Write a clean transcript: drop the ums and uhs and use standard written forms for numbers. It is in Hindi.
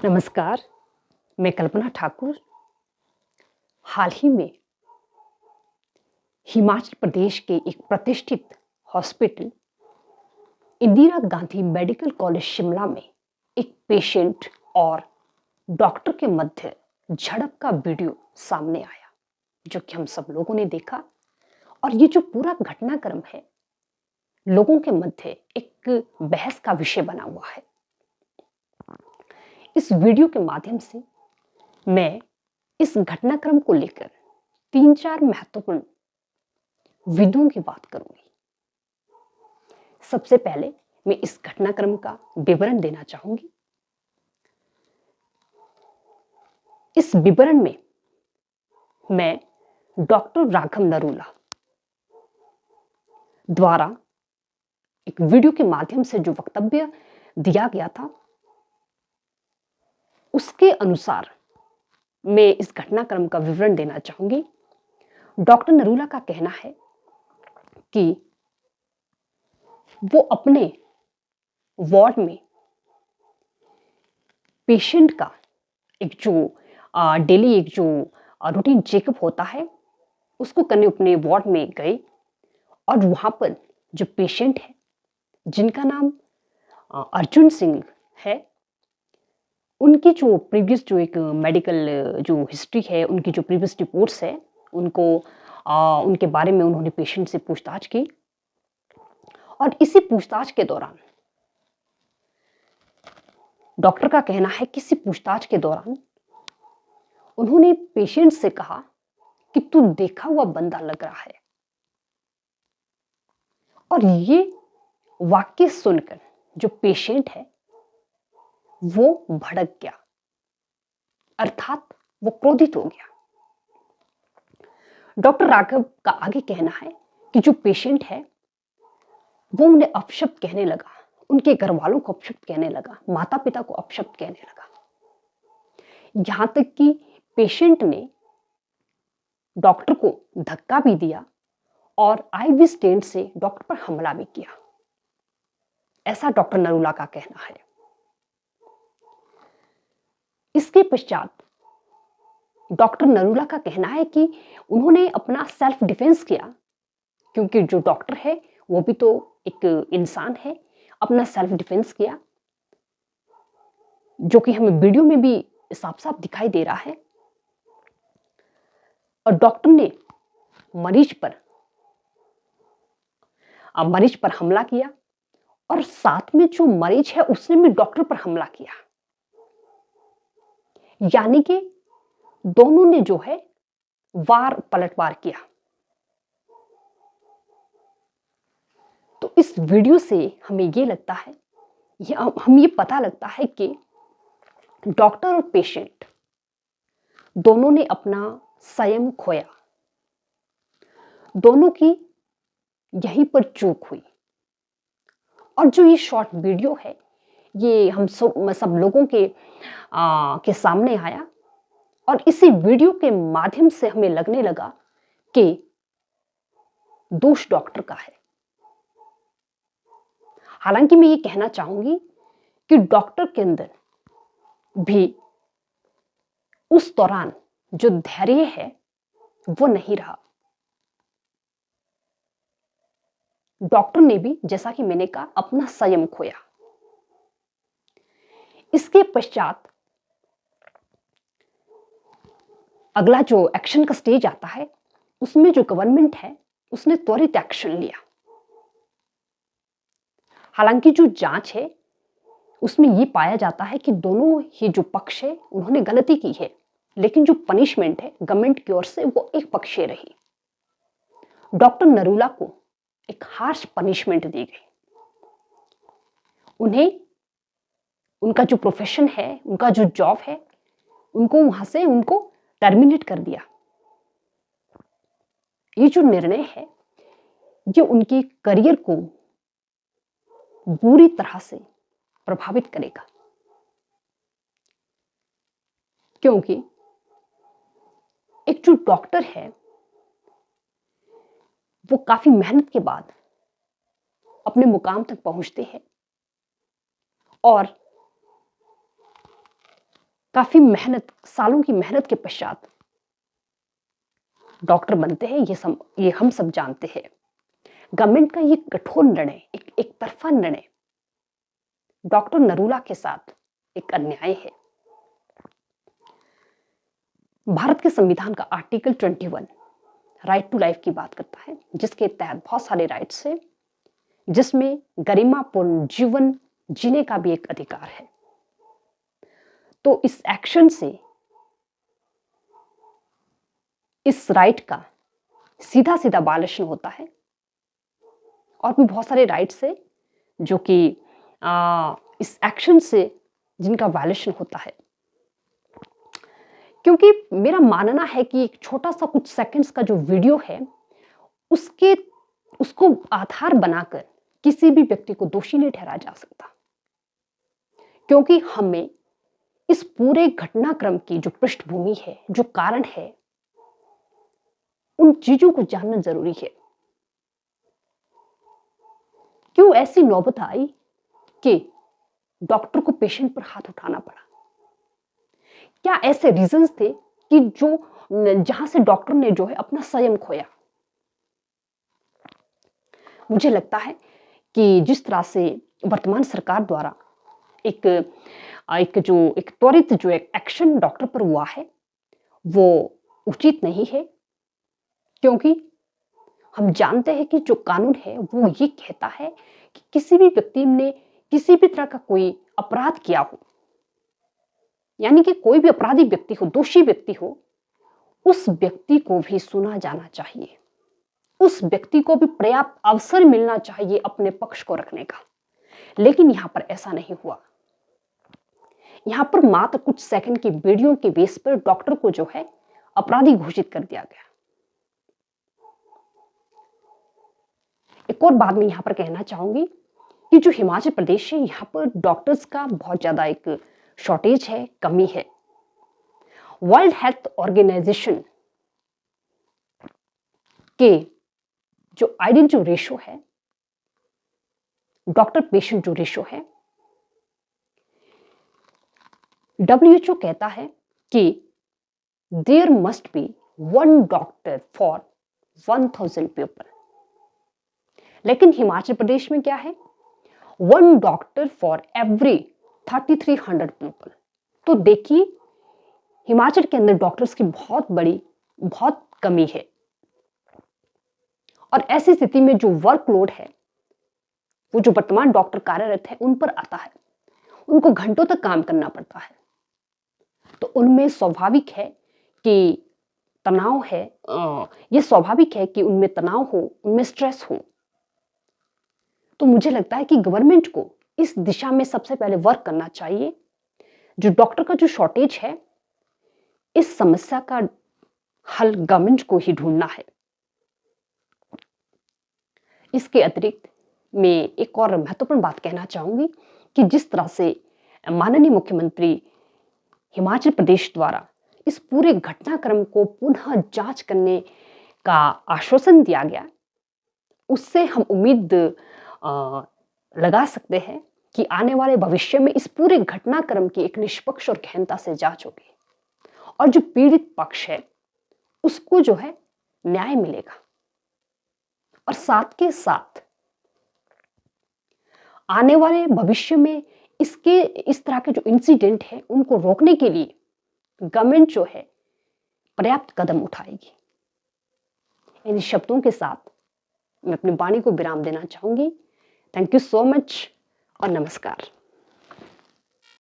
नमस्कार, मैं कल्पना ठाकुर। हाल ही में हिमाचल प्रदेश के एक प्रतिष्ठित hospital Indira Gandhi medical college Shimla में एक पेशेंट और डॉक्टर के मध्य झड़प का वीडियो सामने आया, जो कि हम सब लोगों ने देखा। और ये जो पूरा घटनाक्रम है, लोगों के मध्य एक बहस का विषय बना हुआ है। इस वीडियो के माध्यम से मैं इस घटनाक्रम को लेकर 3-4 महत्वपूर्ण बिंदुओं की बात करूंगी। सबसे पहले मैं इस घटनाक्रम का विवरण देना चाहूंगी। इस विवरण में मैं डॉक्टर राघव नरूला द्वारा एक वीडियो के माध्यम से जो वक्तव्य दिया गया था, उसके अनुसार मैं इस घटनाक्रम का विवरण देना चाहूंगी। डॉक्टर नरूला का कहना है कि वो अपने वार्ड में पेशेंट का एक जो डेली एक जो रूटीन चेकअप होता है, उसको करने अपने वार्ड में गए। और वहां पर जो पेशेंट है, जिनका नाम अर्जुन सिंह है, उनकी जो प्रीवियस जो एक मेडिकल जो हिस्ट्री है, उनकी जो प्रीवियस रिपोर्ट्स है, उनको उनके बारे में उन्होंने पेशेंट से पूछताछ की। और इसी पूछताछ के दौरान डॉक्टर का कहना है कि इसी पूछताछ के दौरान उन्होंने पेशेंट से कहा कि तू देखा हुआ बंदा लग रहा है। और ये वाक्य सुनकर जो पेशेंट है वो भड़क गया, अर्थात वो क्रोधित हो गया। डॉक्टर राघव का आगे कहना है कि जो पेशेंट है वो उन्हें अपशब्द कहने लगा, उनके घर वालों को अपशब्द कहने लगा, माता पिता को अपशब्द कहने लगा। यहां तक कि पेशेंट ने डॉक्टर को धक्का भी दिया और आईवी स्टैंड से डॉक्टर पर हमला भी किया। ऐसा डॉक्टर नरूला का कहना है। इसके पश्चात डॉक्टर नरूला का कहना है कि उन्होंने अपना सेल्फ डिफेंस किया, क्योंकि जो डॉक्टर है वो भी तो एक इंसान है। अपना सेल्फ डिफेंस किया, जो कि हमें वीडियो में भी साफ साफ दिखाई दे रहा है। और डॉक्टर ने मरीज पर हमला किया, और साथ में जो मरीज है उसने भी डॉक्टर पर हमला किया। यानी कि दोनों ने जो है वार पलटवार किया। तो इस वीडियो से हमें ये लगता है, हम ये पता लगता है कि डॉक्टर और पेशेंट दोनों ने अपना संयम खोया। दोनों की यहीं पर चूक हुई। और जो ये शॉर्ट वीडियो है, ये हम सब लोगों के सामने आया। और इसी वीडियो के माध्यम से हमें लगने लगा कि दोष डॉक्टर का है। हालांकि मैं ये कहना चाहूंगी कि डॉक्टर के अंदर भी उस दौरान जो धैर्य है वो नहीं रहा। डॉक्टर ने भी, जैसा कि मैंने कहा, अपना संयम खोया। इसके पश्चात अगला जो एक्शन का स्टेज आता है, उसमें जो गवर्नमेंट है उसने त्वरित एक्शन लिया। हालांकि जो जांच है उसमें यह पाया जाता है कि दोनों ही जो पक्ष है उन्होंने गलती की है, लेकिन जो पनिशमेंट है गवर्नमेंट की ओर से वो एक पक्षीय रही। डॉक्टर नरूला को एक हार्श पनिशमेंट दी गई। उन्हें उनका जो प्रोफेशन है, उनका जो जॉब है, उनको वहां से टर्मिनेट कर दिया। ये जो निर्णय है ये उनके करियर को बुरी तरह से प्रभावित करेगा, क्योंकि एक जो डॉक्टर है वो काफी मेहनत के बाद अपने मुकाम तक पहुंचते हैं। और काफी मेहनत, सालों की मेहनत के पश्चात डॉक्टर बनते हैं, ये हम सब जानते हैं। गवर्नमेंट का ये कठोर निर्णय, एक तरफा निर्णय डॉक्टर नरूला के साथ एक अन्याय है। भारत के संविधान का आर्टिकल 21 राइट टू लाइफ की बात करता है, जिसके तहत बहुत सारे राइट्स हैं, जिसमें गरिमापूर्ण जीवन जीने का भी एक अधिकार है। तो इस एक्शन से इस राइट का सीधा सीधा वायलेशन होता है। और भी बहुत सारे राइट्स है जो कि इस एक्शन से जिनका वायलेशन होता है। क्योंकि मेरा मानना है कि एक छोटा सा कुछ सेकंड्स का जो वीडियो है, उसको आधार बनाकर किसी भी व्यक्ति को दोषी नहीं ठहराया जा सकता, क्योंकि हमें इस पूरे घटनाक्रम की जो पृष्ठभूमि है, जो कारण है, उन चीजों को जानना जरूरी है। क्यों ऐसी नौबत आई कि डॉक्टर को पेशेंट पर हाथ उठाना पड़ा? क्या ऐसे रीजंस थे कि जहां से डॉक्टर ने जो है अपना संयम खोया? मुझे लगता है कि जिस तरह से वर्तमान सरकार द्वारा एक त्वरित जो एक्शन डॉक्टर पर हुआ है, वो उचित नहीं है। क्योंकि हम जानते हैं कि जो कानून है वो ये कहता है कि किसी भी व्यक्ति ने किसी भी तरह का कोई अपराध किया हो, यानी कि कोई भी अपराधी व्यक्ति हो, दोषी व्यक्ति हो, उस व्यक्ति को भी सुना जाना चाहिए, उस व्यक्ति को भी पर्याप्त अवसर मिलना चाहिए अपने पक्ष को रखने का। लेकिन यहां पर ऐसा नहीं हुआ। यहां पर मात्र कुछ सेकंड की वीडियो के बेस पर डॉक्टर को जो है अपराधी घोषित कर दिया गया। एक और बात मैं यहां पर कहना चाहूंगी कि जो हिमाचल प्रदेश है, यहां पर डॉक्टर्स का बहुत ज्यादा एक शॉर्टेज है, कमी है। वर्ल्ड हेल्थ ऑर्गेनाइजेशन के जो आइडियल जो रेशो है, डॉक्टर पेशेंट जो रेशो है, WHO कहता है कि there must be 1 doctor for 1000 people. लेकिन हिमाचल प्रदेश में क्या है? 1 डॉक्टर फॉर एवरी 3300 पीपल। तो देखिए, हिमाचल के अंदर डॉक्टर्स की बहुत कमी है। और ऐसी स्थिति में जो वर्कलोड है, वो जो वर्तमान डॉक्टर कार्यरत है उन पर आता है, उनको घंटों तक काम करना पड़ता है। तो उनमें स्वाभाविक है कि तनाव है, ये स्वाभाविक है कि उनमें तनाव हो, उनमें स्ट्रेस हो। तो मुझे लगता है कि गवर्नमेंट को इस दिशा में सबसे पहले वर्क करना चाहिए। जो डॉक्टर का जो शॉर्टेज है, इस समस्या का हल गवर्नमेंट को ही ढूंढना है। इसके अतिरिक्त मैं एक और महत्वपूर्ण बात कहना चाहूंगी कि जिस तरह से माननीय मुख्यमंत्री हिमाचल प्रदेश द्वारा इस पूरे घटनाक्रम को पुनः जांच करने का आश्वासन दिया गया, उससे हम उम्मीद लगा सकते हैं कि आने वाले भविष्य में इस पूरे घटनाक्रम की एक निष्पक्ष और गहनता से जांच होगी और जो पीड़ित पक्ष है उसको जो है न्याय मिलेगा। और साथ के साथ आने वाले भविष्य में इस तरह के जो इंसिडेंट है उनको रोकने के लिए गवर्नमेंट जो है पर्याप्त कदम उठाएगी। इन शब्दों के साथ मैं अपनी वाणी को विराम देना चाहूंगी। थैंक यू सो मच और नमस्कार।